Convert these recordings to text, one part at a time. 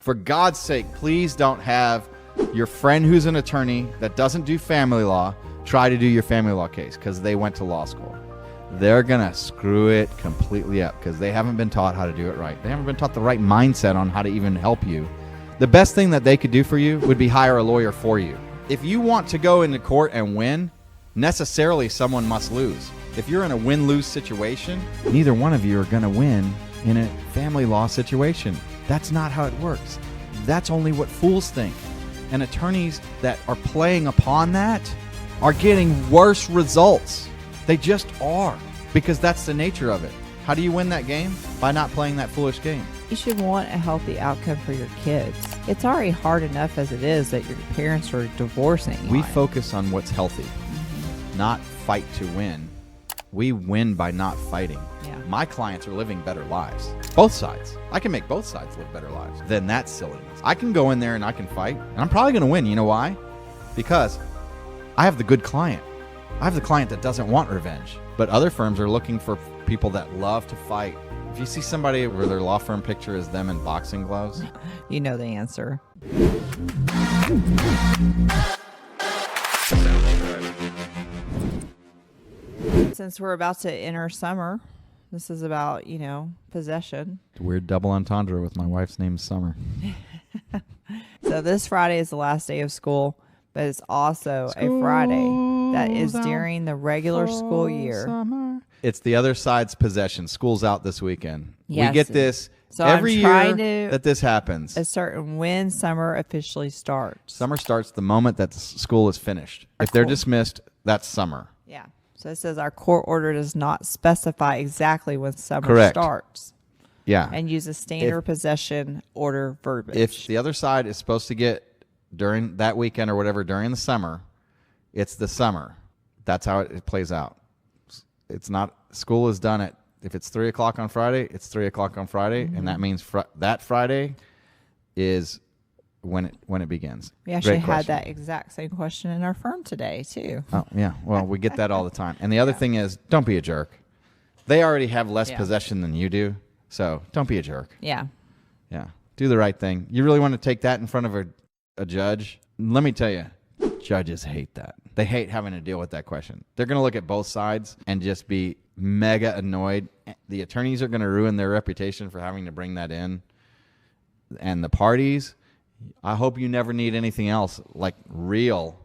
For God's sake, please don't have your friend who's an attorney that doesn't do family law try to do your family law case because they went to law school. They're going to screw it completely up because they haven't been taught how to do it right. They haven't been taught the right mindset on how to even help you. The best thing that they could do for you would be hire a lawyer for you. If you want to go into court and win, necessarily someone must lose. If you're in a win-lose situation, neither one of you are going to win in a family law situation. That's not how it works. That's only what fools think. And attorneys that are playing upon that are getting worse results. They just are, because that's the nature of it. How do you win that game? By not playing that foolish game. You should want a healthy outcome for your kids. It's already hard enough as it is that your parents are divorcing. We focus on what's healthy, not fight to win. We win by not fighting. Yeah. My clients are living better lives. Both sides. I can make both sides live better lives than that silliness. I can go in there and I can fight, and I'm probably going to win. You know why? Because I have the good client. I have the client that doesn't want revenge. But other firms are looking for people that love to fight. If you see somebody where their law firm picture is them in boxing gloves, you know the answer. Since we're about to enter summer, this is about, possession. Weird double entendre with my wife's name, Summer. So this Friday is the last day of school, but it's also a Friday that is during the regular school year. Summer. It's the other side's possession. School's out this weekend. Yes. We get this every year that this happens. Ascertain when summer officially starts. Summer starts the moment that the school is finished. If they're dismissed, that's summer. Yeah. So it says our court order does not specify exactly when summer starts. Yeah. And use a standard possession order verbiage. If the other side is supposed to get during that weekend or whatever during the summer, it's the summer. That's how it plays out. It's not, school is done at, if it's 3 o'clock on Friday, it's 3 o'clock on Friday, and that means that Friday is when it begins. We actually had that exact same question in our firm today, too. Oh, yeah. Well, we get that all the time. And the other thing is, don't be a jerk. They already have less possession than you do, so don't be a jerk. Yeah. Yeah. Do the right thing. You really want to take that in front of a judge? Let me tell you, judges hate that. They hate having to deal with that question. They're going to look at both sides and just be mega annoyed. The attorneys are going to ruin their reputation for having to bring that in. And the parties, I hope you never need anything else like real,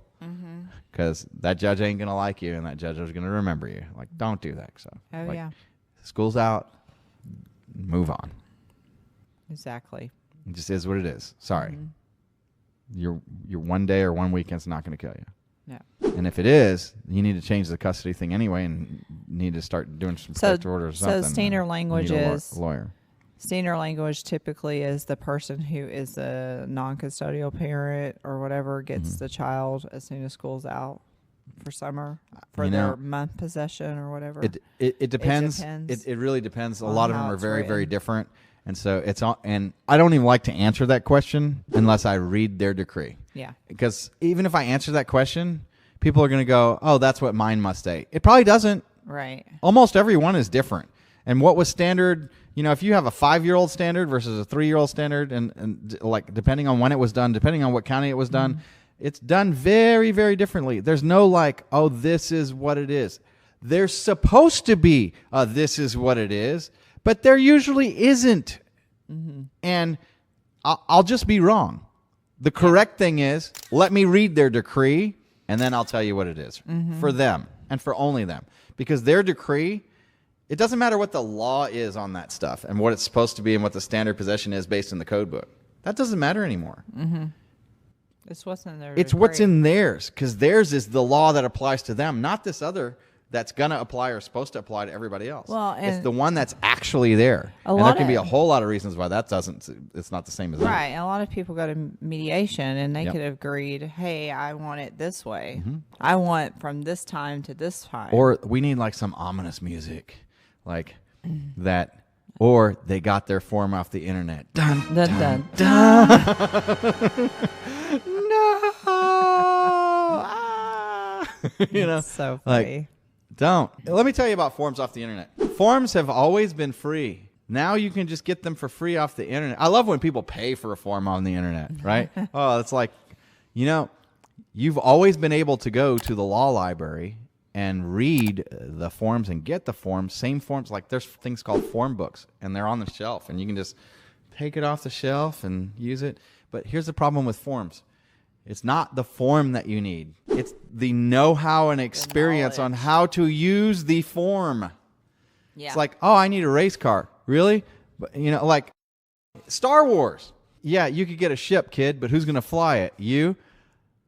because that judge ain't going to like you, and that judge is going to remember you. Like, don't do that. So, school's out, move on. Exactly. It just is what it is. Sorry. Your one day or 1 weekend's not going to kill you. No. And if it is, you need to change the custody thing anyway, and need to start doing some protective orders or something. So standard language is lawyer. Standard language typically is the person who is a non-custodial parent or whatever gets the child as soon as school's out for summer for their month possession or whatever. It depends. It really depends. A lot of them are very, very different. And so it's all, and I don't even like to answer that question unless I read their decree. Yeah. Because even if I answer that question, people are going to go, "Oh, that's what mine must say." It probably doesn't. Right. Almost every one is different. And what was standard, if you have a 5-year-old standard versus a 3-year-old standard, and like depending on when it was done, depending on what county it was done, it's done very, very differently. There's no like, "Oh, this is what it is." There's supposed to be this is what it is. But there usually isn't. And I'll just be wrong. The correct thing is, let me read their decree, and then I'll tell you what it is for them and for only them. Because their decree, it doesn't matter what the law is on that stuff and what it's supposed to be and what the standard possession is based in the code book. That doesn't matter anymore. It's what's in their It's decree. what's in theirs, because theirs is the law that applies to them, not this other that's going to apply or supposed to apply to everybody else. Well, it's the one that's actually there. And there can be a whole lot of reasons why that doesn't, it's not the same as that. Right. And a lot of people go to mediation and they could have agreed, hey, I want it this way. I want from this time to this time. Or we need like some ominous music like that. Or they got their form off the internet. Dun, dun, dun, dun. No. So funny. Don't. Let me tell you about forms off the internet. Forms have always been free. Now you can just get them for free off the internet. I love when people pay for a form on the internet, right? Oh, it's like, you've always been able to go to the law library and read the forms and get the forms, same forms. Like there's things called form books, and they're on the shelf, and you can just take it off the shelf and use it. But here's the problem with forms. It's not the form that you need. It's the know-how and experience on how to use the form. Yeah. It's like, oh, I need a race car. Really? But like Star Wars. Yeah, you could get a ship, kid, but who's going to fly it? You?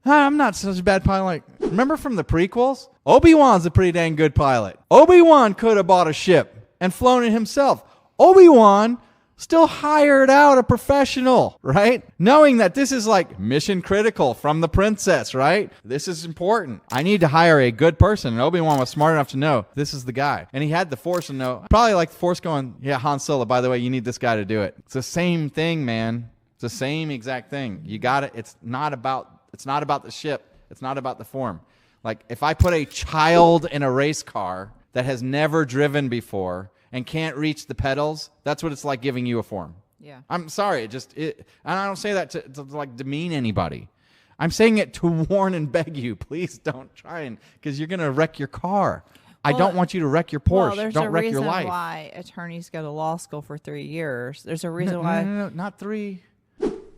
I'm not such a bad pilot. Remember from the prequels? Obi-Wan's a pretty dang good pilot. Obi-Wan could have bought a ship and flown it himself. Obi-Wan still hired out a professional, right? Knowing that this is like mission critical from the princess, right? This is important. I need to hire a good person. And Obi-Wan was smart enough to know this is the guy. And he had the Force to know. Probably like the Force going, yeah, Han Solo, by the way, you need this guy to do it. It's the same thing, man. It's the same exact thing. You got it. It's not about the ship. It's not about the form. Like if I put a child in a race car that has never driven before and can't reach the pedals, that's what it's like giving you a form. Yeah. I'm sorry. And I don't say that to like demean anybody. I'm saying it to warn and beg you, please don't try because you're going to wreck your car. I don't want you to wreck your Porsche. Don't wreck your life. There's a reason why attorneys go to law school for 3 years. There's a reason why. No, not 3.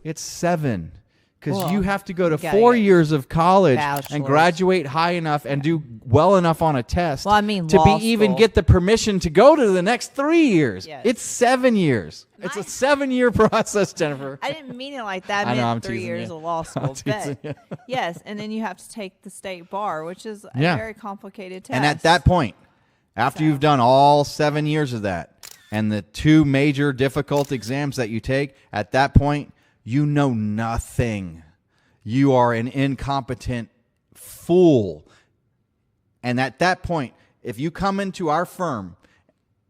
It's 7. Because you have to go to 4 years of college and graduate high enough and do well enough on a test to even get the permission to go to the next 3 years. Yes. It's 7 years. It's a 7-year process, Jennifer. I didn't mean it like that. I meant 3 years of law school. Yes, and then you have to take the state bar, which is a very complicated test. And at that point, after you've done all 7 years of that and the 2 major difficult exams that you take, at that point, you know nothing. You are an incompetent fool. And at that point, if you come into our firm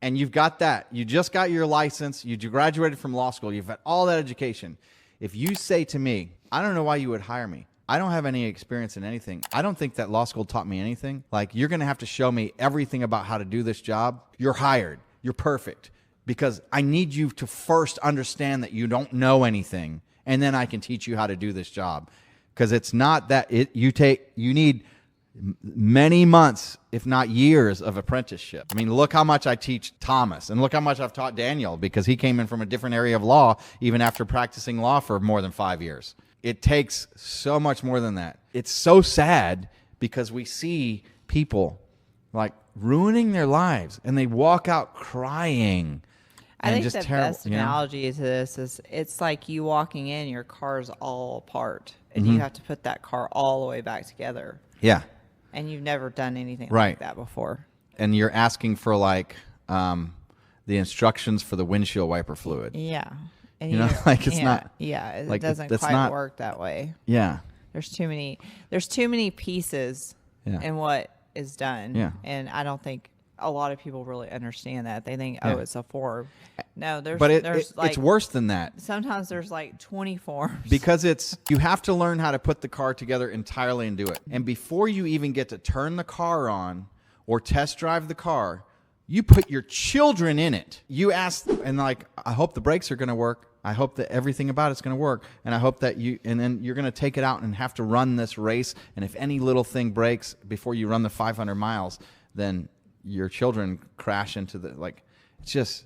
and you've got that, you just got your license, you graduated from law school, you've had all that education. If you say to me, I don't know why you would hire me. I don't have any experience in anything. I don't think that law school taught me anything. Like, you're going to have to show me everything about how to do this job. You're hired. You're perfect. Because I need you to first understand that you don't know anything, and then I can teach you how to do this job. Because it's not that you need many months, if not years, of apprenticeship. I mean, look how much I teach Thomas, and look how much I've taught Daniel, because he came in from a different area of law, even after practicing law for more than 5 years. It takes so much more than that. It's so sad because we see people like ruining their lives, and they walk out crying. I think the best analogy to this is it's like you walking in, your car's all apart, and you have to put that car all the way back together. Yeah. And you've never done anything like that before. And you're asking for like the instructions for the windshield wiper fluid. Yeah. And like it's not. Yeah, it doesn't quite work that way. Yeah. There's too many pieces in what is done. Yeah. And I don't think a lot of people really understand that. They think, it's a form. No, it's worse than that. Sometimes there's like 20 forms. Because you have to learn how to put the car together entirely and do it. And before you even get to turn the car on or test drive the car, you put your children in it. You ask, and like, I hope the brakes are going to work. I hope that everything about it's going to work. And I hope that and then you're going to take it out and have to run this race. And if any little thing breaks before you run the 500 miles, then your children crash into it's just,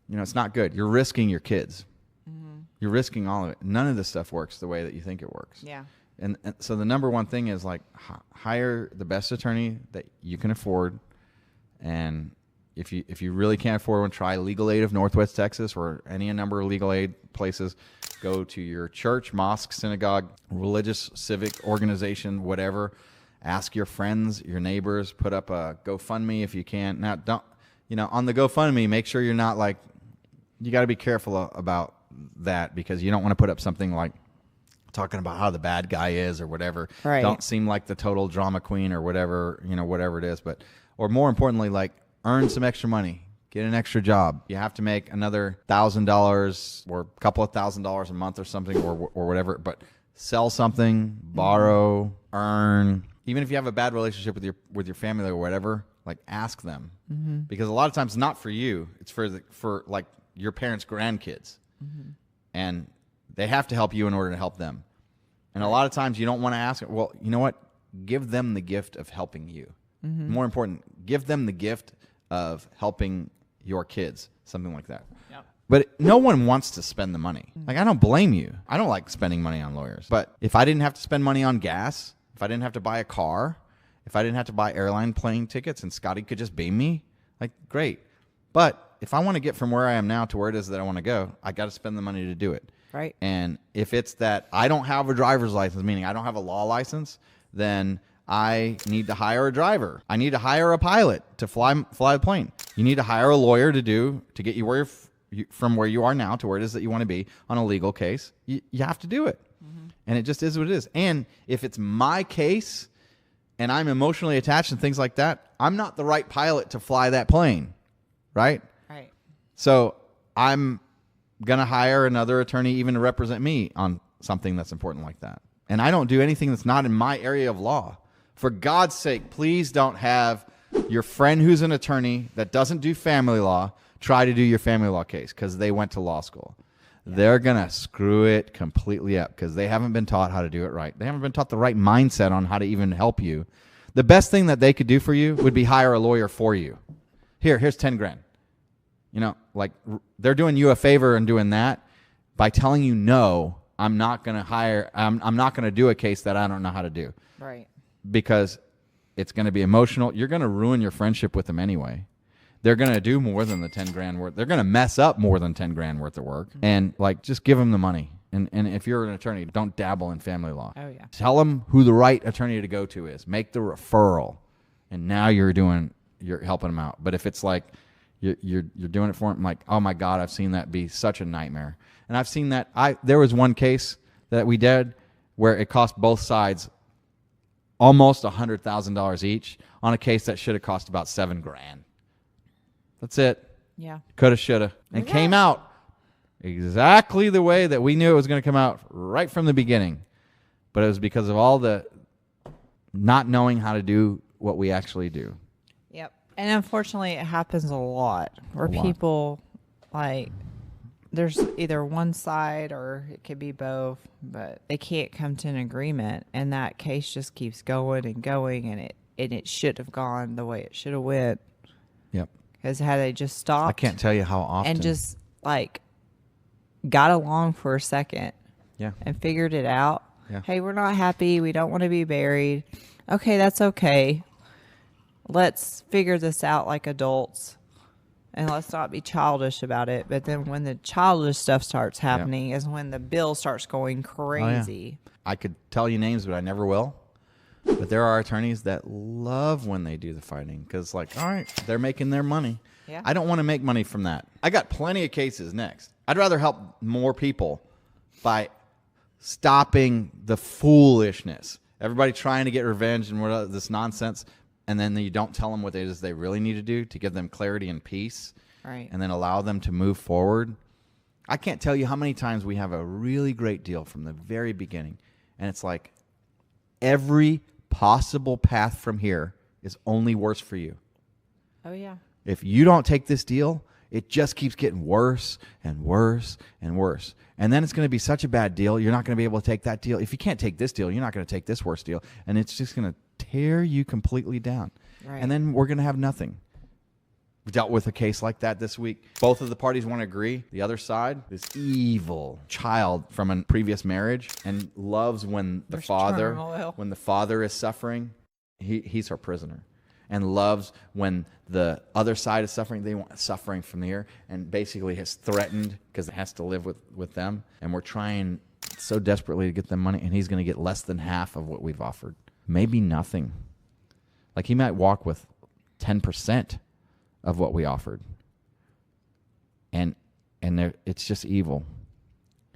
it's not good. You're risking your kids. Mm-hmm. You're risking all of it. None of this stuff works the way that you think it works. Yeah. And so the number one thing is like hire the best attorney that you can afford. And if you really can't afford one, try Legal Aid of Northwest Texas or any number of legal aid places. Go to your church, mosque, synagogue, religious, civic organization, whatever. Ask your friends, your neighbors, put up a GoFundMe if you can. Now, on the GoFundMe, make sure you're not like, you got to be careful about that, because you don't want to put up something like talking about how the bad guy is or whatever. Right. Don't seem like the total drama queen or whatever, whatever it is. Or more importantly, like, earn some extra money. Get an extra job. You have to make another $1,000 or a couple of $1,000s a month or something or whatever. But sell something, borrow, earn. Even if you have a bad relationship with your family or whatever, Like ask them, because a lot of times it's not for you. It's for like your parents' grandkids, and they have to help you in order to help them. And a lot of times you don't want to ask. Well, you know what? Give them the gift of helping you. More important, give them the gift of helping your kids, something like that. Yep. But no one wants to spend the money. Like, I don't blame you. I don't like spending money on lawyers. But if I didn't have to spend money on gas, if I didn't have to buy a car, if I didn't have to buy airline plane tickets and Scotty could just beam me, like, great. But if I want to get from where I am now to where it is that I want to go, I got to spend the money to do it. Right. And if it's that I don't have a driver's license, meaning I don't have a law license, then I need to hire a driver. I need to hire a pilot to fly the plane. You need to hire a lawyer to get you from where you are now to where it is that you want to be on a legal case. You have to do it. And it just is what it is. And if it's my case and I'm emotionally attached and things like that, I'm not the right pilot to fly that plane, right? Right. So I'm going to hire another attorney even to represent me on something that's important like that. And I don't do anything that's not in my area of law. For God's sake, please don't have your friend who's an attorney that doesn't do family law try to do your family law case because they went to law school. They're going to screw it completely up because they haven't been taught how to do it right. They haven't been taught the right mindset on how to even help you. The best thing that they could do for you would be hire a lawyer for you. Here's 10 grand. You know, like they're doing you a favor and doing that by telling you, no, I'm not going to do a case that I don't know how to do. Right. Because it's going to be emotional. You're going to ruin your friendship with them anyway. They're going to do more than the 10 grand worth. They're going to mess up more than 10 grand worth of work. And like, just give them the money. And if you're an attorney, don't dabble in family law. Oh, yeah. Tell them who the right attorney to go to is. Make the referral. And now you're helping them out. But if it's like you're doing it for them, like, oh my God, I've seen that be such a nightmare. And I've seen that. There was one case that we did where it cost both sides almost $100,000 each on a case that should have cost about $7 grand. That's it. Yeah. Coulda, shoulda. And came out exactly the way that we knew it was going to come out right from the beginning. But it was because of all the not knowing how to do what we actually do. Yep. And unfortunately, it happens a lot where people, like, there's either one side or it could be both, but they can't come to an agreement. And that case just keeps going and going. And it should have gone the way it should have went. Yep. Because had they just stopped. I can't tell you how often. And just, like, got along for a second. Yeah. And figured it out. Yeah. Hey, we're not happy. We don't want to be buried. Okay, that's okay. Let's figure this out like adults. And let's not be childish about it. But then when the childish stuff starts happening is when the bill starts going crazy. Oh, yeah. I could tell you names, but I never will. But there are attorneys that love when they do the fighting because, like, all right, they're making their money. Yeah. I don't want to make money from that. I got plenty of cases next. I'd rather help more people by stopping the foolishness. Everybody trying to get revenge and what this nonsense, and then you don't tell them what it is they really need to do to give them clarity and peace, Right. and then allow them to move forward. I can't tell you how many times we have a really great deal from the very beginning, and it's like every possible path from here is only worse for you. Oh, yeah. If you don't take this deal, it just keeps getting worse and worse and worse. And then it's going to be such a bad deal, you're not going to be able to take that deal. If you can't take this deal, you're not going to take this worse deal. And it's just going to tear you completely down. Right. And then we're going to have nothing. We dealt with a case like that this week. Both of the parties want to agree. The other side, this evil child from a previous marriage, and loves when the father is suffering, he's her prisoner. And loves when the other side is suffering. They want suffering from here, and basically has threatened because it has to live with them. And we're trying so desperately to get them money, and he's going to get less than half of what we've offered. Maybe nothing. Like, he might walk with 10% of what we offered. And it's just evil.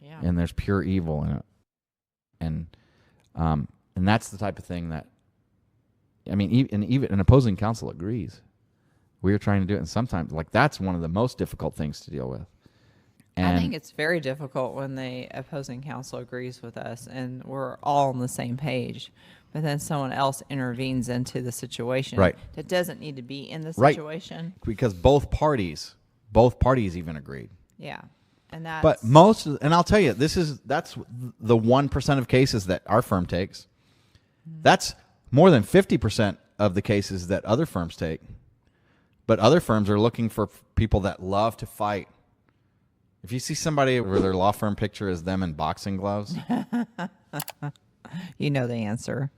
Yeah. And there's pure evil in it. And that's the type of thing that, I mean, even an opposing counsel agrees. We are trying to do it, and sometimes, like, that's one of the most difficult things to deal with. And I think it's very difficult when the opposing counsel agrees with us and we're all on the same page, but then someone else intervenes into the situation Right. that doesn't need to be in the Right. situation. because both parties even agreed. Yeah. And that's But and I'll tell you, that's the 1% of cases that our firm takes. That's more than 50% of the cases that other firms take. But other firms are looking for people that love to fight. If you see somebody where their law firm picture is them in boxing gloves, you know the answer.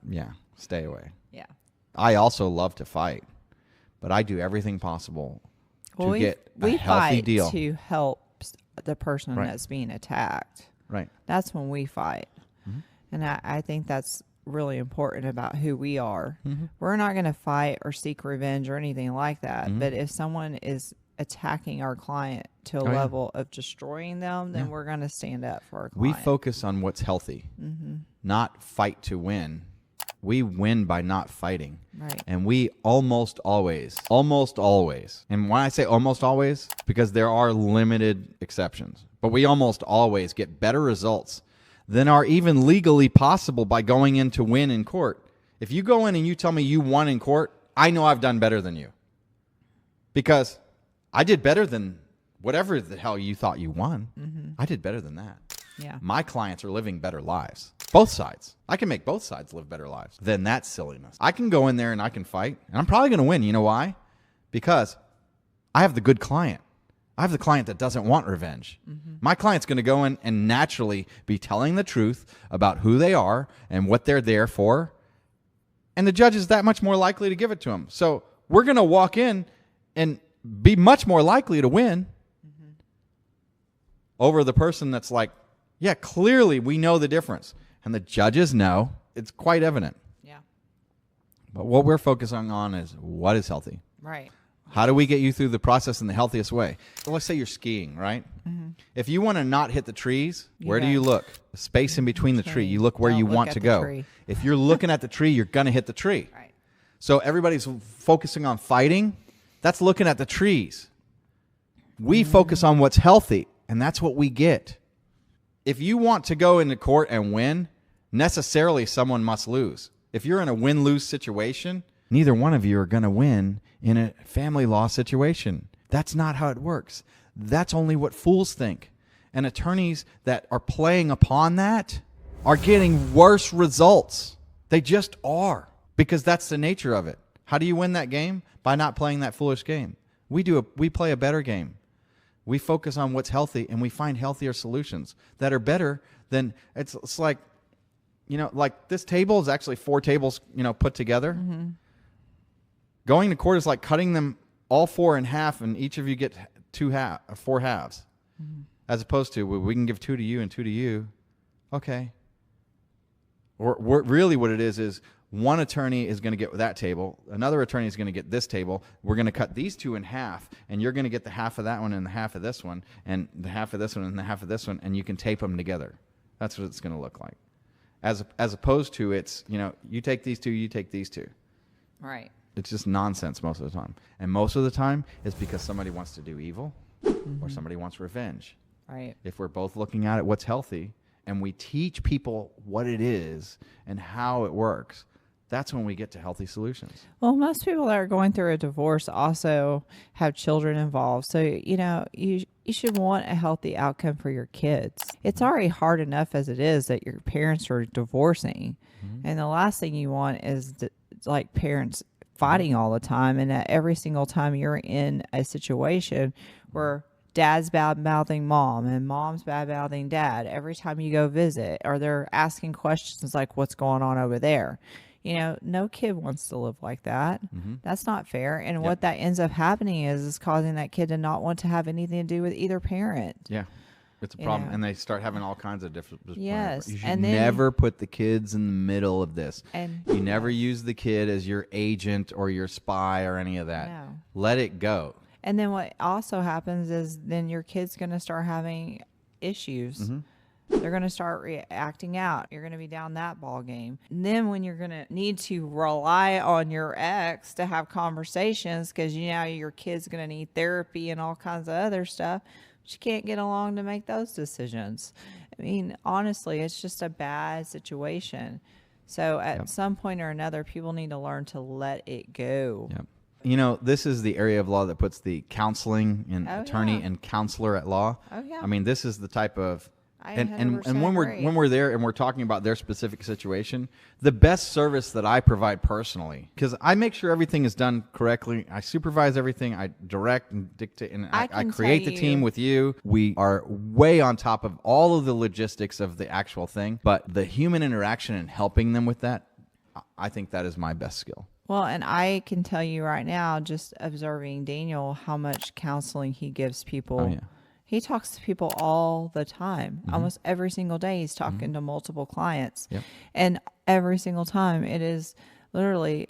yeah, stay away. Yeah. I also love to fight, but I do everything possible to get a healthy fight deal. to help the person Right. that's being attacked. Right. That's when we fight. Mm-hmm. And I think that's really important about who we are. Mm-hmm. We're not going to fight or seek revenge or anything like that. Mm-hmm. But if someone is attacking our client to a yeah. level of destroying them, then Yeah. we're going to stand up for our We client. focus on what's healthy, not fight to win. We win by not fighting. Right. And we almost always, and when I say almost always, because there are limited exceptions, but we almost always get better results than are even legally possible by going in to win in court. If you go in and you tell me you won in court, I know I've done better than you. Because I did better than whatever the hell you thought you won. Mm-hmm. I did better than that. Yeah. My clients are living better lives. Both sides. I can make both sides live better lives than that silliness. I can go in there and I can fight, and I'm probably going to win. You know why? Because I have the good client. I have the client that doesn't want revenge. Mm-hmm. My client's going to go in and naturally be telling the truth about who they are and what they're there for, and the judge is that much more likely to give it to them. So we're going to walk in and be much more likely to win over the person that's like, yeah, clearly we know the difference. And the judges know. It's quite evident. Yeah. But what we're focusing on is what is healthy. Right. How do we get you through the process in the healthiest way? So let's say you're skiing, right? Mm-hmm. If you want to not hit the trees, where do you look? The space in between the tree. You look where Don't you look want at to the go. tree. If you're looking at the tree, you're going to hit the tree. Right. So everybody's focusing on fighting. That's looking at the trees. We focus on what's healthy, and that's what we get. If you want to go into court and win, necessarily someone must lose. If you're in a win-lose situation, neither one of you are going to win in a family law situation. That's not how it works. That's only what fools think. And attorneys that are playing upon that are getting worse results. They just are, because that's the nature of it. How do you win that game? By not playing that foolish game. We play a better game. We focus on what's healthy, and we find healthier solutions that are better than it's like, like this table is actually 4 tables, put together. Mm-hmm. Going to court is like cutting them all 4 in half, and each of you get 4 halves. Mm-hmm. As opposed to, well, we can give 2 to you and 2 to you. Okay. Or really what it is one attorney is going to get that table. Another attorney is going to get this table. We're going to cut these 2 in half, and you're going to get the half of that one and the half of this one, and the half of this one and the half of this one, and you can tape them together. That's what it's going to look like. As opposed to it's, you take these 2, you take these 2. Right. It's just nonsense most of the time. And most of the time, it's because somebody wants to do evil or somebody wants revenge. Right. If we're both looking at it, what's healthy, and we teach people what it is and how it works, that's when we get to healthy solutions. Well, most people that are going through a divorce also have children involved. So, you should want a healthy outcome for your kids. It's already hard enough as it is that your parents are divorcing. Mm-hmm. And the last thing you want is like parents fighting all the time. And every single time you're in a situation where dad's bad-mouthing mom and mom's bad-mouthing dad, every time you go visit, or they're asking questions like, what's going on over there? No kid wants to live like that. Mm-hmm. That's not fair. And what that ends up happening is causing that kid to not want to have anything to do with either parent. Yeah. It's a problem. And they start having all kinds of different. Yes. You should never put the kids in the middle of this. And you never use the kid as your agent or your spy or any of that. No. Let it go. And then what also happens is then your kid's going to start having issues. Mm-hmm. They're going to start reacting out. You're going to be down that ball game. And then when you're going to need to rely on your ex to have conversations, because your kid's going to need therapy and all kinds of other stuff, she can't get along to make those decisions. I mean, honestly, it's just a bad situation. So at some point or another, people need to learn to let it go. Yep. This is the area of law that puts the counseling and attorney and counselor at law. Oh, yeah. I mean, this is the type of and 100% when we're there and we're talking about their specific situation, the best service that I provide personally, because I make sure everything is done correctly. I supervise everything. I direct and dictate, and I create the team with you. We are way on top of all of the logistics of the actual thing, but the human interaction and helping them with that, I think that is my best skill. Well, and I can tell you right now, just observing Daniel, how much counseling he gives people. Oh, yeah. He talks to people all the time. Almost every single day he's talking to multiple clients. Yep. And every single time it is literally,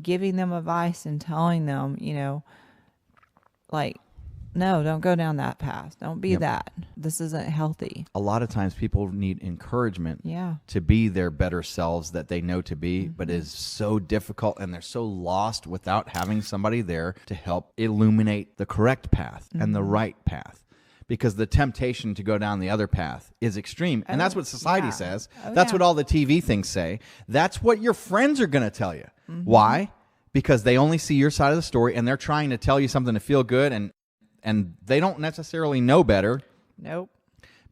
giving them advice and telling them, like, no, don't go down that path. Don't be that. This isn't healthy. A lot of times people need encouragement Yeah. to be their better selves that they know to be, but it is so difficult and they're so lost without having somebody there to help illuminate the correct path and the right path. Because the temptation to go down the other path is extreme. And that's what society says. That's what all the TV things say. That's what your friends are going to tell you. Why? Because they only see your side of the story and they're trying to tell you something to feel good, and they don't necessarily know better. Nope.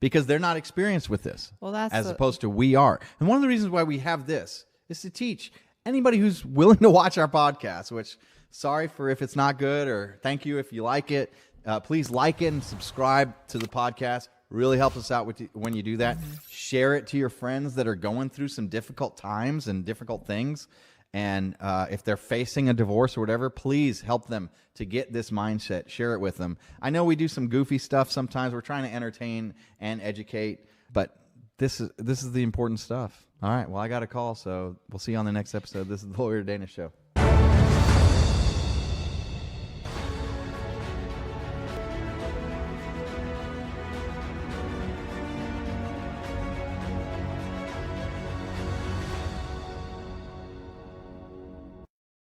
Because they're not experienced with this. Well, that's as opposed to we are. And one of the reasons why we have this is to teach anybody who's willing to watch our podcast, which, sorry for if it's not good, or thank you if you like it. Please like it and subscribe to the podcast. Really helps us out when you do that. Share it to your friends that are going through some difficult times and difficult things. And if they're facing a divorce or whatever, please help them to get this mindset. Share it with them. I know we do some goofy stuff sometimes. We're trying to entertain and educate, but this is the important stuff. All right. Well, I got a call, so we'll see you on the next episode. This is the Lawyer Dana Show.